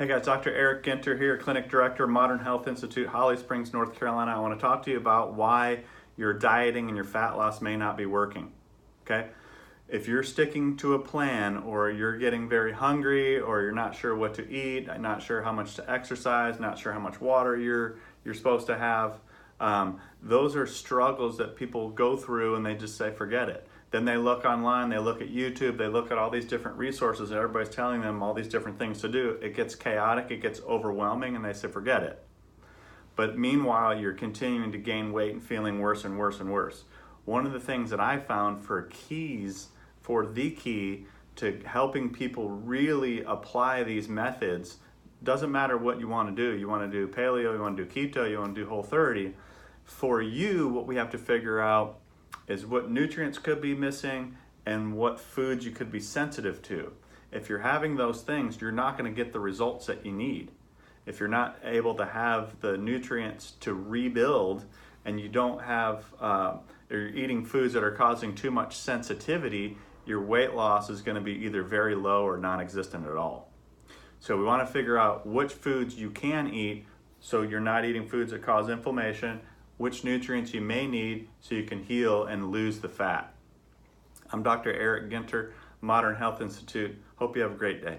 Hey guys, Dr. Eric Ginter here, Clinic Director, Modern Health Institute, Holly Springs, North Carolina. I want to talk to you about why your dieting and your fat loss may not be working, okay? If you're sticking to a plan or you're getting very hungry or you're not sure what to eat, not sure how much to exercise, not sure how much water you're supposed to have, those are struggles that people go through and they just say, forget it. Then they look online, they look at YouTube, they look at all these different resources and everybody's telling them all these different things to do. It gets chaotic, it gets overwhelming, and they say, forget it. But meanwhile, you're continuing to gain weight and feeling worse and worse and worse. One of the things that I found for the key to helping people really apply these methods, doesn't matter what you want to do. You want to do paleo, you want to do keto, you want to do Whole30. For you, what we have to figure out is what nutrients could be missing and what foods you could be sensitive to. If you're having those things, you're not going to get the results that you need. If you're not able to have the nutrients to rebuild and you don't have, or you're eating foods that are causing too much sensitivity, your weight loss is going to be either very low or non-existent at all. So we want to figure out which foods you can eat so you're not eating foods that cause inflammation, which nutrients you may need so you can heal and lose the fat. I'm Dr. Eric Ginter, Modern Health Institute. Hope you have a great day.